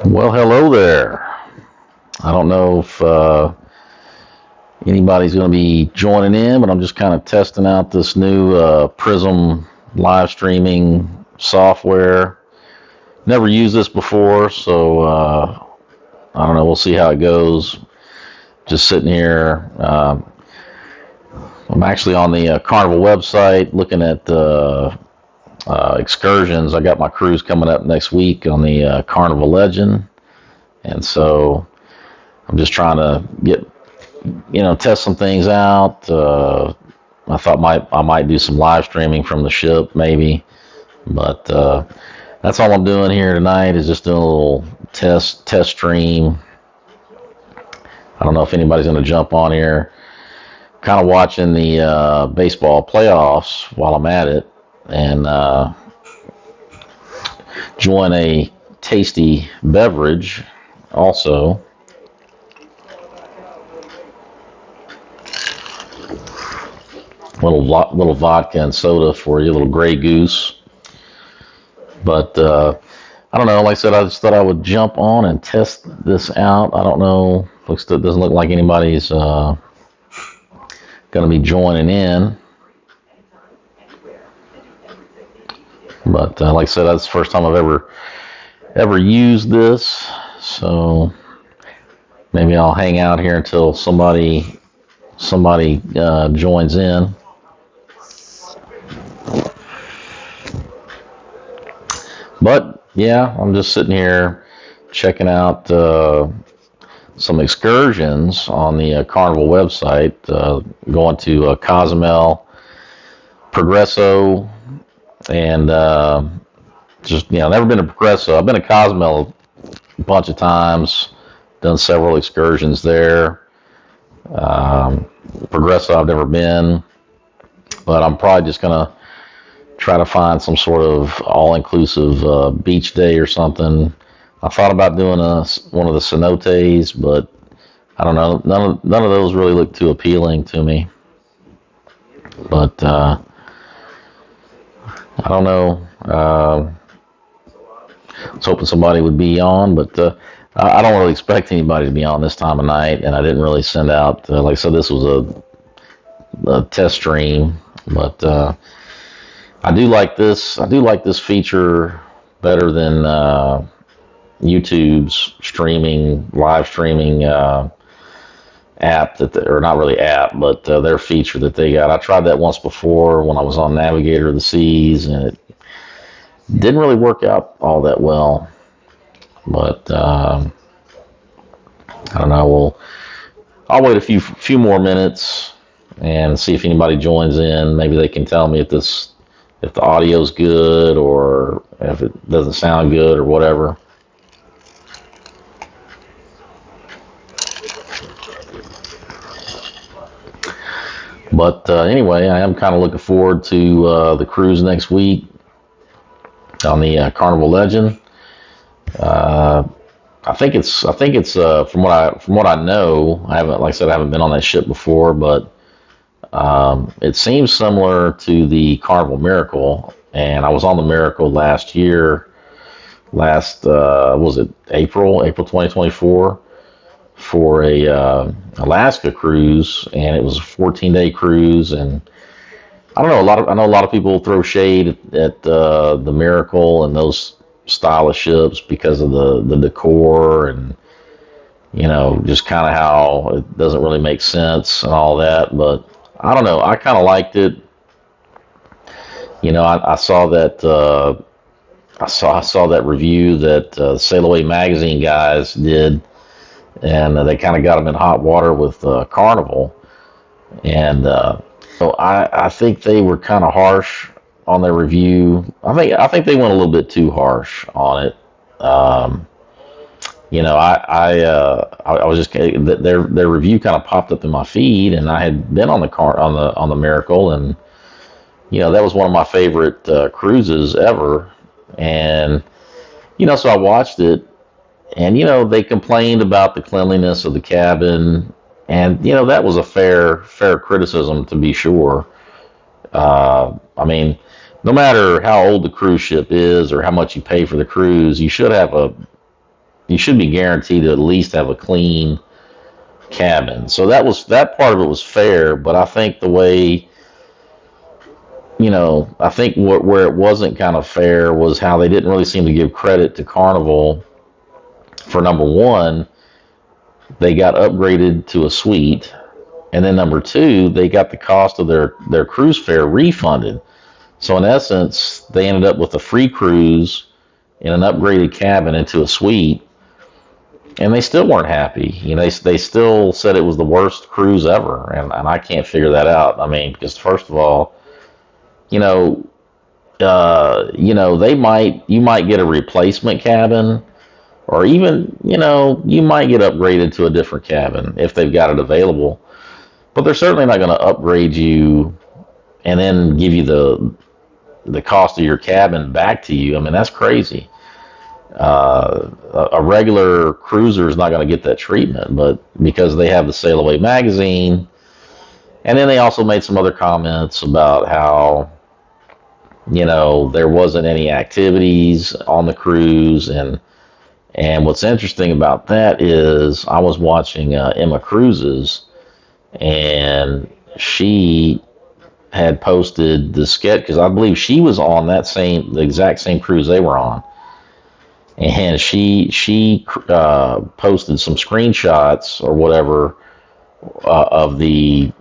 Well, hello there. I don't know if anybody's going to be joining in, but I'm just kind of testing out this new Prism live streaming software. Never used this before, so I don't know. We'll see how it goes. Just sitting here. I'm actually on the Carnival website looking at excursions. I got my cruise coming up next week on the Carnival Legend, and so I'm just trying to get test some things out. I thought I might do some live streaming from the ship maybe, but that's all I'm doing here tonight is just doing a little test stream. I don't know if anybody's going to jump on here. Kind of watching the baseball playoffs while I'm at it, and join a tasty beverage also. Little vodka and soda for you, little Grey Goose. But I don't know. Like I said, I just thought I would jump on and test this out. I don't know. Doesn't look like anybody's going to be joining in. But like I said, that's the first time I've ever used this. So maybe I'll hang out here until somebody joins in. But yeah, I'm just sitting here checking out some excursions on the Carnival website, going to Cozumel, Progresso, and just never been to Progresso. I've been to Cozumel a bunch of times, done several excursions there. Progresso I've never been, but I'm probably just gonna try to find some sort of all-inclusive beach day or something. I thought about doing one of the cenotes, but I don't know. None of those really look too appealing to me. But I don't know. I was hoping somebody would be on, but I don't really expect anybody to be on this time of night, and I didn't really send out. Like I said, this was a test stream, but I do like this. I do like this feature better than YouTube's live streaming app or not really app, but their feature that they got. I tried that once before when I was on Navigator of the Seas, and it didn't really work out all that well. But I don't know. I'll wait a few more minutes and see if anybody joins in. Maybe they can tell me if the audio's good or if it doesn't sound good or whatever. But anyway, I am kind of looking forward to the cruise next week on the Carnival Legend. I think it's from what I know. Like I said, I haven't been on that ship before, but it seems similar to the Carnival Miracle, and I was on the Miracle last year. Was it April 2024 for a Alaska cruise, and it was a 14-day cruise. And I don't know, I know a lot of people throw shade at the Miracle and those style of ships because of the decor and just kind of how it doesn't really make sense and all that. But I don't know, I kind of liked it. I saw that I saw that review that Sail Away magazine guys did, and they kind of got them in hot water with Carnival. And so I think they were kind of harsh on their review. I think they went a little bit too harsh on it. I was just their review kind of popped up in my feed, and I had been on the Miracle, and that was one of my favorite cruises ever. And so I watched it, and they complained about the cleanliness of the cabin, and that was a fair criticism, to be sure. I mean, no matter how old the cruise ship is or how much you pay for the cruise, you should have you should be guaranteed to at least have a clean cabin. So that part of it was fair, but I think the way, I think where it wasn't kind of fair was how they didn't really seem to give credit to Carnival for, number one, they got upgraded to a suite, and then number two, they got the cost of their cruise fare refunded. So in essence, they ended up with a free cruise in an upgraded cabin into a suite, and they still weren't happy. They still said it was the worst cruise ever, and I can't figure that out. I mean, because first of all, you know, you might get a replacement cabin, or even, you might get upgraded to a different cabin if they've got it available. But they're certainly not going to upgrade you and then give you the cost of your cabin back to you. I mean, that's crazy. A regular cruiser is not going to get that treatment, but because they have the Sail Away magazine, and then they also made some other comments about how, there wasn't any activities on the cruise, and what's interesting about that is I was watching Emma Cruises, and she had posted the sketch, because I believe she was on the exact same cruise they were on, and she posted some screenshots or whatever of the,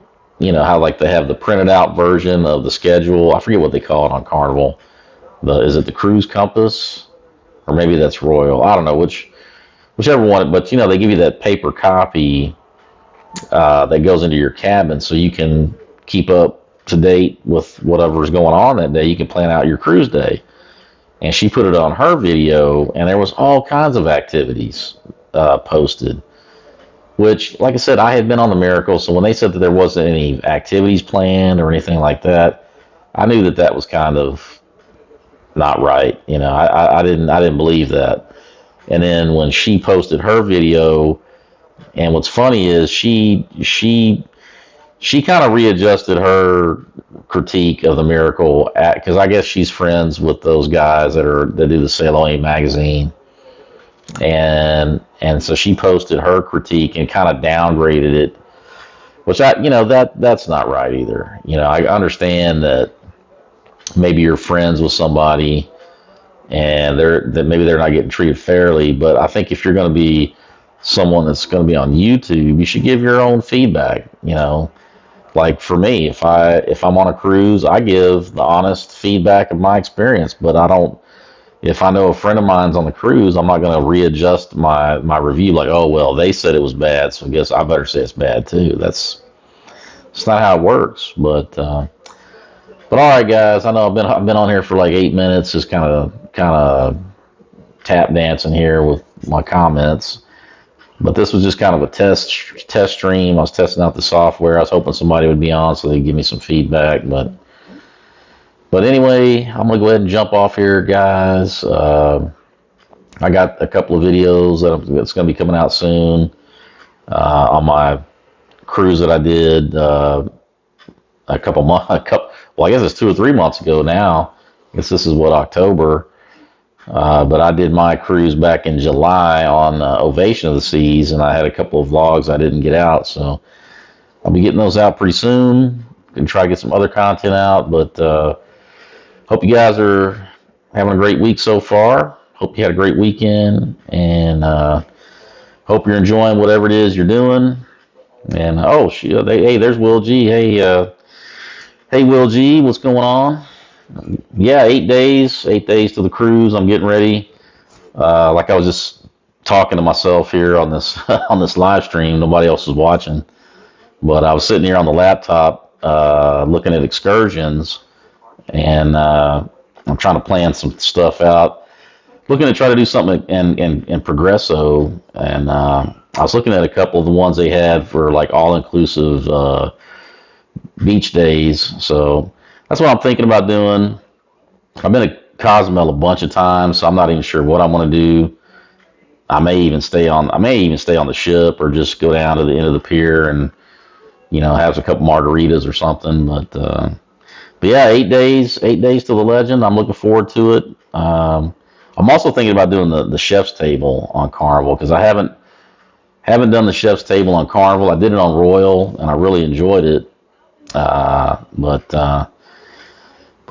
how like they have the printed out version of the schedule. I forget what they call it on Carnival. Is it the Cruise Compass, or maybe that's Royal? I don't know whichever one. But they give you that paper copy that goes into your cabin, so you can keep up to date with whatever's going on that day. You can plan out your cruise day. And she put it on her video, and there was all kinds of activities posted, which, like I said, I had been on the Miracle, so when they said that there wasn't any activities planned or anything like that, I knew that was kind of not right. I didn't believe that. And then when she posted her video, and what's funny is she kind of readjusted her critique of the Miracle, because I guess she's friends with those guys that do the Sail Away magazine, and so she posted her critique and kind of downgraded it, which that's not right either. I understand that maybe you're friends with somebody and maybe they're not getting treated fairly, but I think if you're going to be someone that's going to be on YouTube, you should give your own feedback. Like for me, if I'm on a cruise, I give the honest feedback of my experience, but I don't. If I know a friend of mine's on the cruise, I'm not going to readjust my review like, oh well, they said it was bad, so I guess I better say it's bad too. It's not how it works. But all right, guys, I know I've been on here for like 8 minutes, just kind of tap dancing here with my comments. But this was just kind of a test stream. I was testing out the software. I was hoping somebody would be on so they'd give me some feedback. But anyway, I'm going to go ahead and jump off here, guys. I got a couple of videos that's going to be coming out soon on my cruise that I did I guess it's 2 or 3 months ago now. I guess this is October. But I did my cruise back in July on Ovation of the Seas, and I had a couple of vlogs I didn't get out, so I'll be getting those out pretty soon. Gonna try to get some other content out, but hope you guys are having a great week so far. Hope you had a great weekend, and hope you're enjoying whatever it is you're doing. And hey, there's Will G. Hey, Will G, what's going on? Yeah, 8 days to the cruise. I'm getting ready. Like I was just talking to myself here on this on this live stream. Nobody else was watching, but I was sitting here on the laptop looking at excursions, and I'm trying to plan some stuff out. Looking to try to do something in Progresso, and I was looking at a couple of the ones they had for like all-inclusive beach days. So that's what I'm thinking about doing. I've been to Cozumel a bunch of times, so I'm not even sure what I'm going to do. I may even stay on the ship, or just go down to the end of the pier and have a couple margaritas or something. But yeah, 8 days to the Legend. I'm looking forward to it. I'm also thinking about doing the chef's table on Carnival because I haven't done the chef's table on Carnival. I did it on Royal and I really enjoyed it. But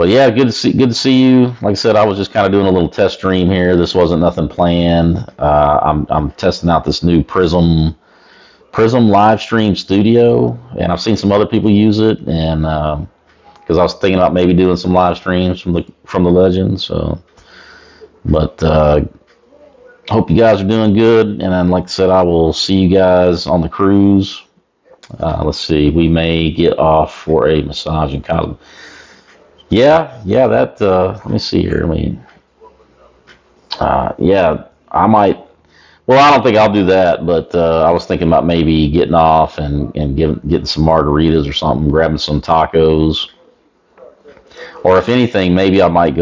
yeah, good to see you. Like I said, I was just kind of doing a little test stream here. This wasn't nothing planned. I'm testing out this new Prism live stream studio, and I've seen some other people use it, and because I was thinking about maybe doing some live streams from the Legend. So, but hope you guys are doing good, and then like I said, I will see you guys on the cruise. Let's see, we may get off for a massage and kind of. Yeah, that, let me see here. Yeah, I might, well, I don't think I'll do that, but I was thinking about maybe getting off and getting some margaritas or something, grabbing some tacos. Or if anything, maybe I might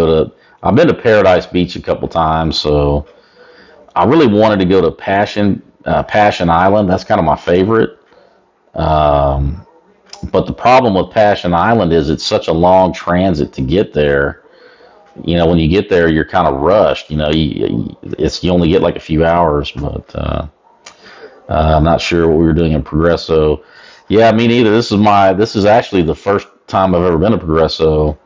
I've been to Paradise Beach a couple times, so I really wanted to go to Passion Island. That's kind of my favorite. Um, but the problem with Passion Island is it's such a long transit to get there. When you get there, you're kind of rushed. You only get like a few hours, but I'm not sure what we were doing in Progresso. Yeah, me neither. This is actually the first time I've ever been to Progresso.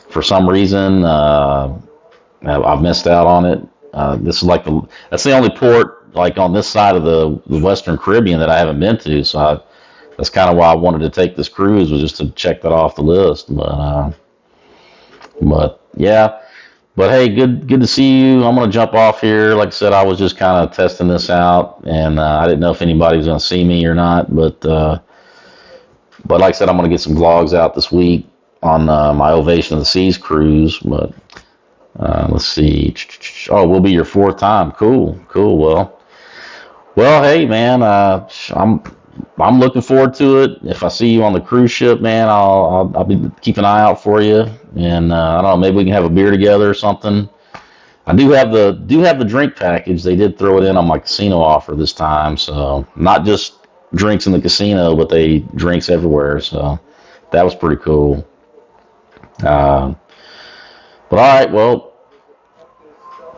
For some reason, I've missed out on it. This is that's the only port like on this side of the Western Caribbean that I haven't been to. So that's kind of why I wanted to take this cruise, was just to check that off the list. But yeah, but hey, good to see you. I'm gonna jump off here. Like I said, I was just kind of testing this out, and I didn't know if anybody was gonna see me or not. But like I said, I'm gonna get some vlogs out this week on my Ovation of the Seas cruise. But let's see. Oh, we'll be your fourth time. Cool. Well, hey man, I'm looking forward to it. If I see you on the cruise ship, man, I'll be keep an eye out for you. And I don't know, maybe we can have a beer together or something. I do have the drink package. They did throw it in on my casino offer this time, so not just drinks in the casino, but they drinks everywhere. So that was pretty cool. Uh, but all right, well,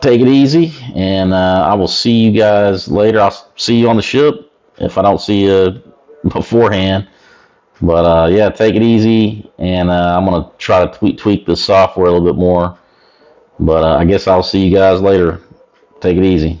take it easy, and I will see you guys later. I'll see you on the ship if I don't see you beforehand. But yeah, take it easy, and I'm gonna try to tweak the software a little bit more. But I guess I'll see you guys later. Take it easy.